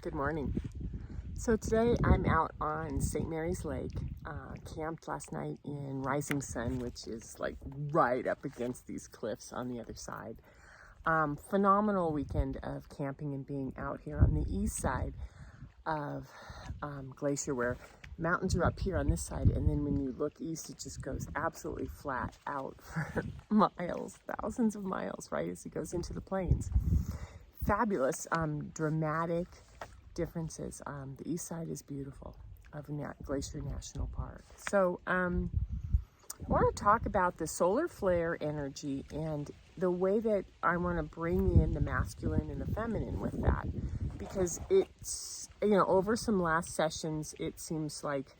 Good morning. So today I'm out on St. Mary's Lake, camped last night in Rising Sun, which is like right up against these cliffs on the other side. Phenomenal weekend of camping and being out here on the east side of Glacier, where mountains are up here on this side, and then when you look east it just goes absolutely flat out for miles, thousands of miles, right, as it goes into the plains. Fabulous, dramatic differences. The east side is beautiful of Glacier National Park. So I want to talk about the solar flare energy and the way that I want to bring in the masculine and the feminine with that, because it's, over some last sessions it seems like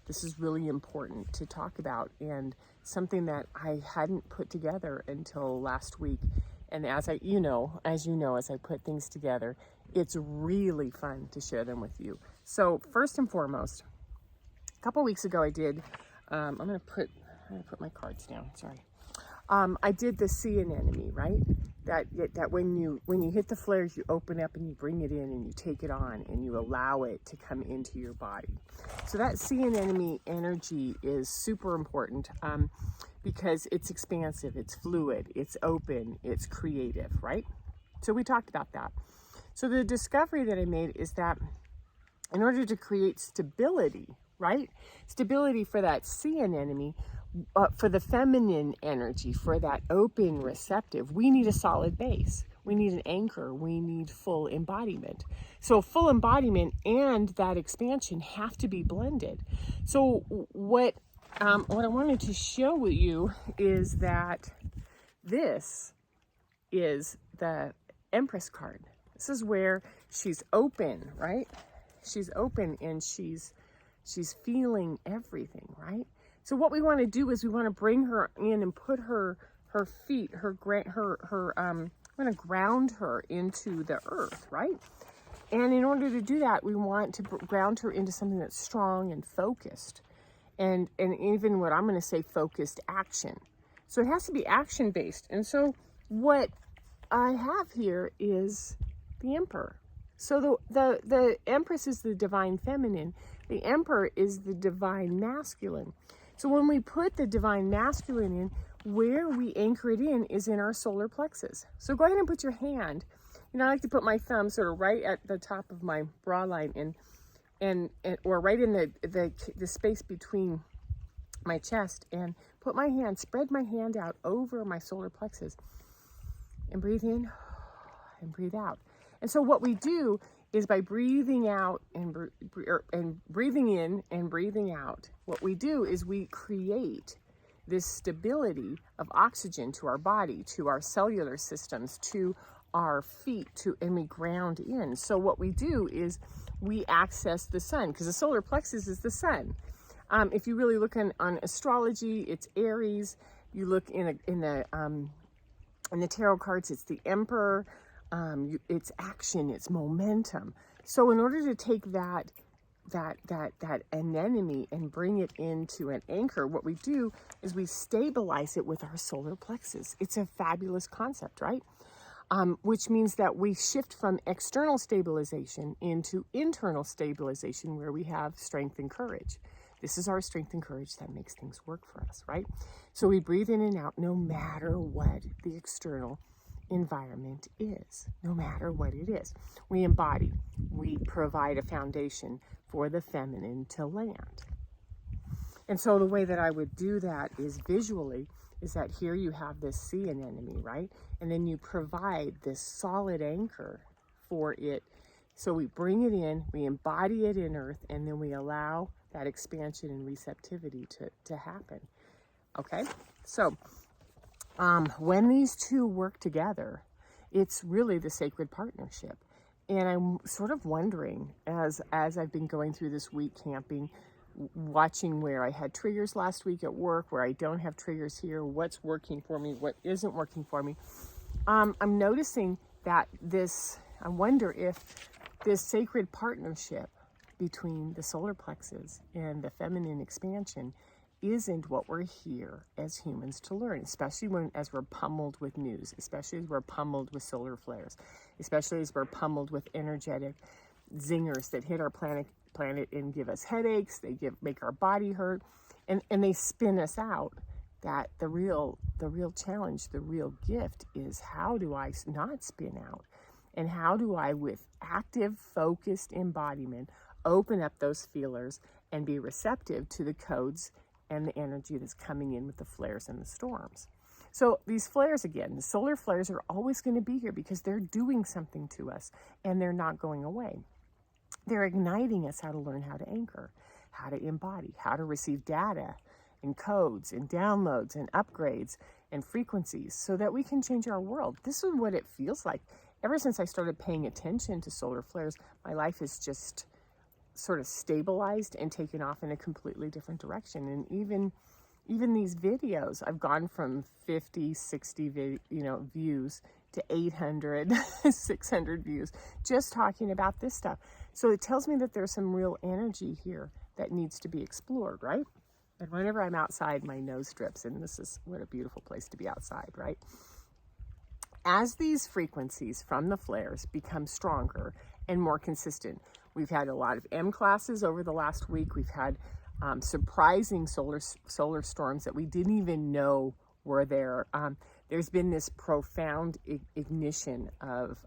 this is really important to talk about and something that I hadn't put together until last week. And as I put things together, it's really fun to share them with you. So first and foremost, a couple weeks ago I did, I'm gonna put my cards down, sorry. I did the sea anemone, right? That when you hit the flares, you open up and you bring it in and you take it on and you allow it to come into your body. So that sea anemone energy is super important because it's expansive, it's fluid, it's open, it's creative, right? So we talked about that. So the discovery that I made is that in order to create stability, right? Stability for that sea anemone, for the feminine energy, for that open receptive, we need a solid base. We need an anchor. We need full embodiment. So full embodiment and that expansion have to be blended. So what I wanted to show you is that this is the Empress card. This is where she's open, right? She's open and she's feeling everything, right? So what we want to do is we want to bring her in and put her feet, I'm going to ground her into the earth, right? And in order to do that, we want to ground her into something that's strong and focused, and even what I'm going to say, focused action. So it has to be action based. And so what I have here is the Emperor. So the Empress is the divine feminine. The Emperor is the divine masculine. So when we put the divine masculine in, where we anchor it in is in our solar plexus. So go ahead and put your hand, I like to put my thumb sort of right at the top of my bra line and or right in the space between my chest, and put my hand, spread my hand out over my solar plexus and breathe in and breathe out. And so what we do is by breathing out and breathing in and breathing out, what we do is we create this stability of oxygen to our body, to our cellular systems, to our feet, and we ground in. So what we do is we access the sun, because the solar plexus is the sun. If you really look on astrology, it's Aries. You look in the tarot cards, it's the Emperor. It's action, it's momentum. So in order to take that anemone and bring it into an anchor, what we do is we stabilize it with our solar plexus. It's a fabulous concept, right? Which means that we shift from external stabilization into internal stabilization, where we have strength and courage. This is our strength and courage that makes things work for us, right? So we breathe in and out no matter what the external environment is, no matter what it is. We embody, we provide a foundation for the feminine to land. And so the way that I would do that is visually, is that here you have this sea anemone, right? And then you provide this solid anchor for it. So we bring it in, we embody it in earth, and then we allow that expansion and receptivity to happen. Okay, so when these two work together, it's really the sacred partnership. And I'm sort of wondering, as I've been going through this week camping, watching where I had triggers last week at work, where I don't have triggers here, what's working for me, what isn't working for me. I'm noticing that I wonder if this sacred partnership between the solar plexus and the feminine expansion isn't what we're here as humans to learn, especially as we're pummeled with news, especially as we're pummeled with solar flares, especially as we're pummeled with energetic zingers that hit our planet and give us headaches. They make our body hurt, and they spin us out. That the real challenge, the real gift is, how do I not spin out? And how do I, with active, focused embodiment, open up those feelers and be receptive to the codes and the energy that's coming in with the flares and the storms? So these flares, again, the solar flares are always going to be here because they're doing something to us, and they're not going away. They're igniting us how to learn how to anchor, how to embody, how to receive data and codes and downloads and upgrades and frequencies so that we can change our world. This is what it feels like. Ever since I started paying attention to solar flares, my life has just sort of stabilized and taken off in a completely different direction. And even these videos, I've gone from 50, 60 views to 800, 600 views, just talking about this stuff. So it tells me that there's some real energy here that needs to be explored, right? And whenever I'm outside, my nose drips, and this is what a beautiful place to be outside, right? As these frequencies from the flares become stronger and more consistent, we've had a lot of M classes over the last week. We've had surprising solar storms that we didn't even know were there. There's been this profound ignition of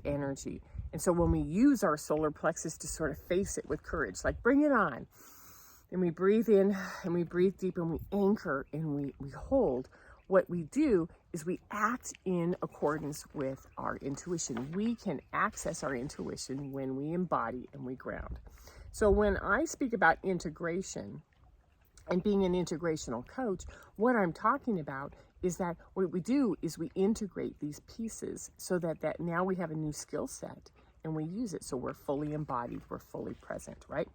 energy. And so when we use our solar plexus to sort of face it with courage, like bring it on, and we breathe in and we breathe deep and we anchor and we hold, what we do is we act in accordance with our intuition. We can access our intuition when we embody and we ground. So when I speak about integration and being an integrational coach, what I'm talking about is that what we do is we integrate these pieces so that now we have a new skill set and we use it. So we're fully embodied, we're fully present, right?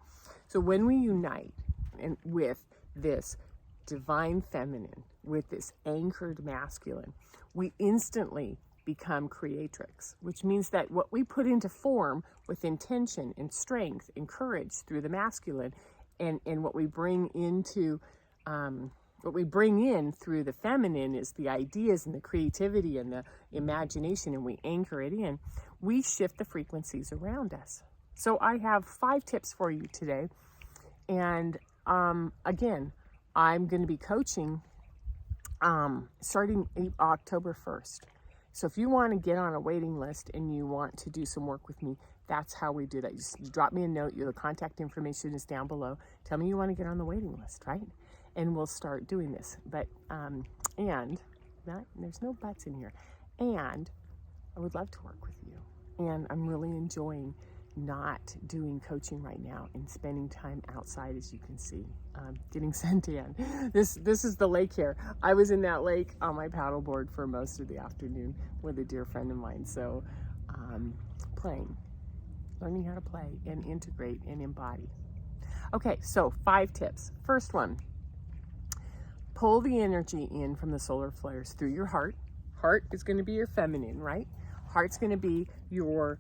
So when we unite and with this divine feminine, with this anchored masculine, we instantly become creatrix, which means that what we put into form with intention and strength and courage through the masculine, and what we bring into what we bring in through the feminine is the ideas and the creativity and the imagination, and we anchor it in, we shift the frequencies around us. So I have 5 tips for you today. And again, I'm going to be coaching starting October 1st. So if you want to get on a waiting list and you want to do some work with me, that's how we do that. You just drop me a note. The contact information is down below. Tell me you want to get on the waiting list, right? And we'll start doing this. But, there's no buts in here. And I would love to work with you. And I'm really enjoying not doing coaching right now and spending time outside, as you can see, getting suntan. This is the lake here. I was in that lake on my paddleboard for most of the afternoon with a dear friend of mine. So learning how to play and integrate and embody. Okay, so 5 tips. First one, pull the energy in from the solar flares through your heart. Heart is going to be your feminine, right? Heart's going to be your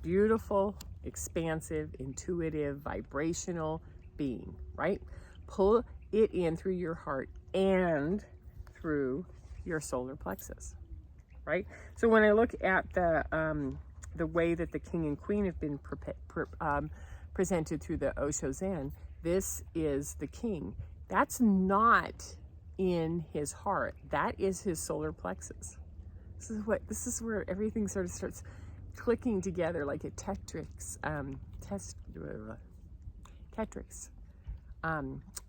beautiful, expansive, intuitive, vibrational being, right? Pull it in through your heart and through your solar plexus, right? So when I look at the way that the king and queen have been presented through the Osho Zen, this is the king. That's not in his heart. That is his solar plexus. This is where everything sort of starts clicking together like a Tetris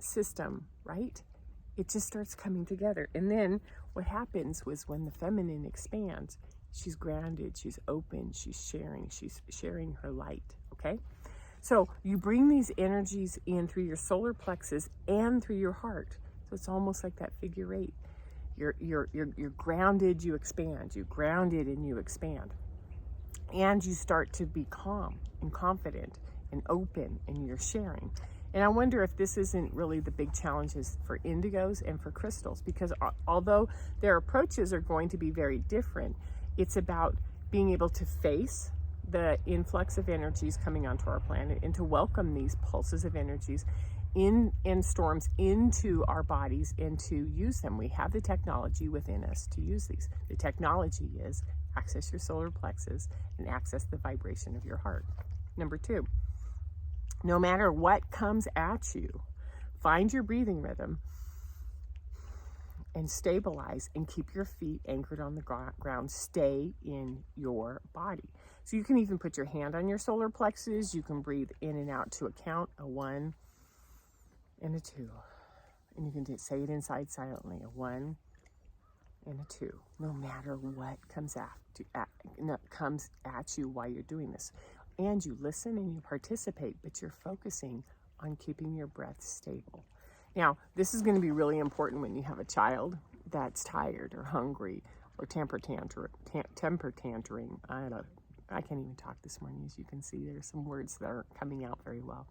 system, right? It just starts coming together. And then what happens was when the feminine expands, she's grounded, she's open, she's sharing her light, okay? So you bring these energies in through your solar plexus and through your heart. So it's almost like that figure 8. You're grounded, you expand. You're grounded and you expand. And you start to be calm and confident and open, and you're sharing. And I wonder if this isn't really the big challenges for indigos and for crystals, because although their approaches are going to be very different, it's about being able to face the influx of energies coming onto our planet and to welcome these pulses of energies in storms into our bodies and to use them. We have the technology within us to use these. The technology is access your solar plexus, and access the vibration of your heart. Number 2, no matter what comes at you, find your breathing rhythm and stabilize and keep your feet anchored on the ground. Stay in your body. So you can even put your hand on your solar plexus. You can breathe in and out to a count, a 1 and a 2. And you can say it inside silently, a 1 and a 2, no matter what comes at you while you're doing this. And you listen and you participate, but you're focusing on keeping your breath stable. Now, this is going to be really important when you have a child that's tired or hungry or temper tantruming. I can't even talk this morning, as you can see. There's some words that aren't coming out very well.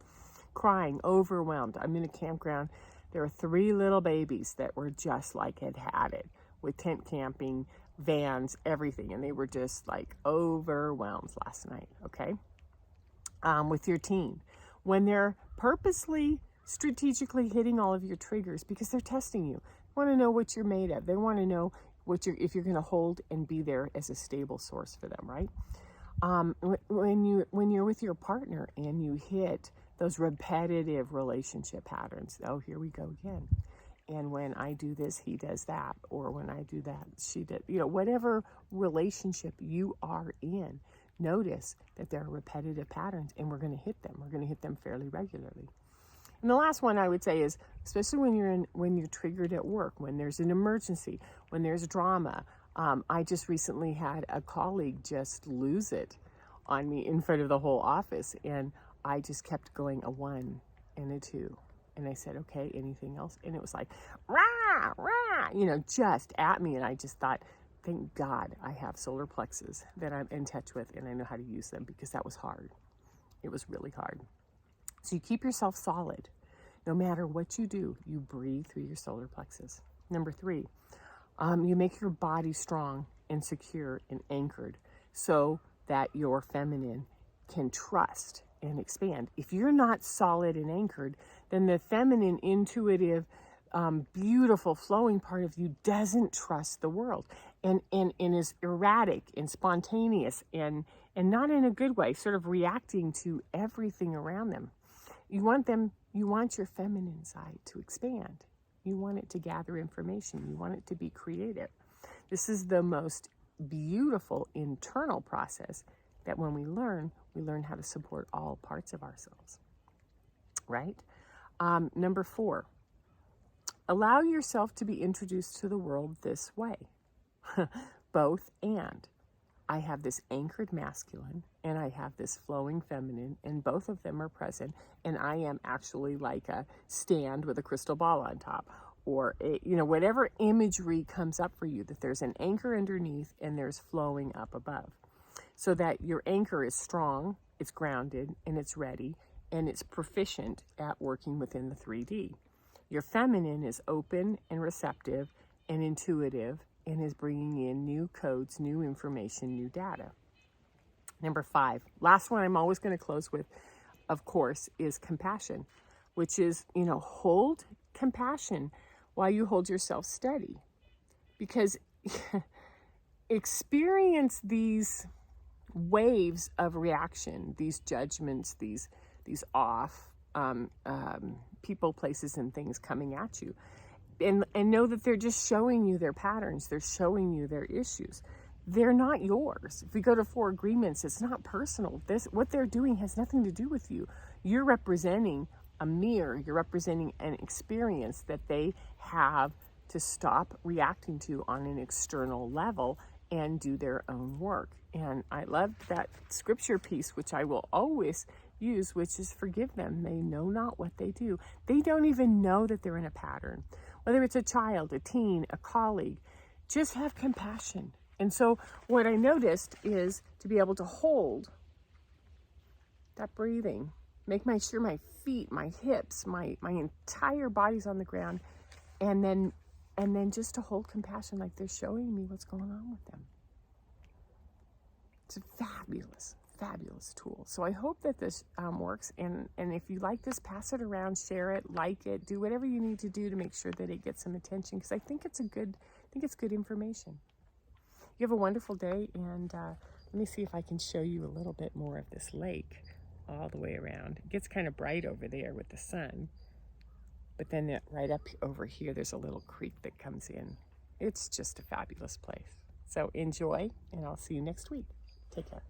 Crying, overwhelmed. I'm in a campground. There were 3 little babies that were just like had it, with tent camping, vans, everything. And they were just like overwhelmed last night, okay? With your teen. When they're purposely, strategically hitting all of your triggers because they're testing you. They want to know what you're made of. They want to know if you're going to hold and be there as a stable source for them, right? When you're with your partner and you hit those repetitive relationship patterns, oh, here we go again. And when I do this, he does that. Or when I do that, she did. Whatever relationship you are in, notice that there are repetitive patterns and we're going to hit them. We're going to hit them fairly regularly. And the last one I would say is, especially when you're triggered at work, when there's an emergency, when there's drama. I just recently had a colleague just lose it on me in front of the whole office. And I just kept going, a 1 and a 2. And I said, okay, anything else? And it was like, rah, rah, just at me. And I just thought, thank God I have solar plexus that I'm in touch with and I know how to use them, because that was hard. It was really hard. So you keep yourself solid. No matter what you do, you breathe through your solar plexus. Number 3, you make your body strong and secure and anchored so that your feminine can trust and expand. If you're not solid and anchored, then the feminine, intuitive, beautiful, flowing part of you doesn't trust the world and is erratic and spontaneous and not in a good way, sort of reacting to everything around them. You want your feminine side to expand. You want it to gather information. You want it to be creative. This is the most beautiful internal process that when we learn how to support all parts of ourselves, right? Number 4, allow yourself to be introduced to the world this way. Both and. I have this anchored masculine and I have this flowing feminine, and both of them are present, and I am actually like a stand with a crystal ball on top, or whatever imagery comes up for you, that there's an anchor underneath and there's flowing up above, so that your anchor is strong, it's grounded, and it's ready, and it's proficient at working within the 3D. Your feminine is open and receptive and intuitive and is bringing in new codes, new information, new data. Number 5, last one I'm always going to close with, of course, is compassion, which is, hold compassion while you hold yourself steady. Because experience these waves of reaction, these judgments, these off people, places, and things coming at you. And know that they're just showing you their patterns. They're showing you their issues. They're not yours. If we go to 4 agreements, it's not personal. What they're doing has nothing to do with you. You're representing a mirror. You're representing an experience that they have to stop reacting to on an external level and do their own work. And I love that scripture piece, which I will always use, which is forgive them. They know not what they do. They don't even know that they're in a pattern. Whether it's a child, a teen, a colleague, just have compassion. And so what I noticed is to be able to hold that breathing, make sure my feet, my hips, my entire body's on the ground, and then just to hold compassion, like they're showing me what's going on with them. It's a fabulous tool. So I hope that this works. And if you like this, pass it around, share it, like it, do whatever you need to do to make sure that it gets some attention, because I think it's good information. You have a wonderful day, and let me see if I can show you a little bit more of this lake all the way around. It gets kind of bright over there with the sun, but then right up over here, there's a little creek that comes in. It's just a fabulous place. So enjoy, and I'll see you next week. Take care.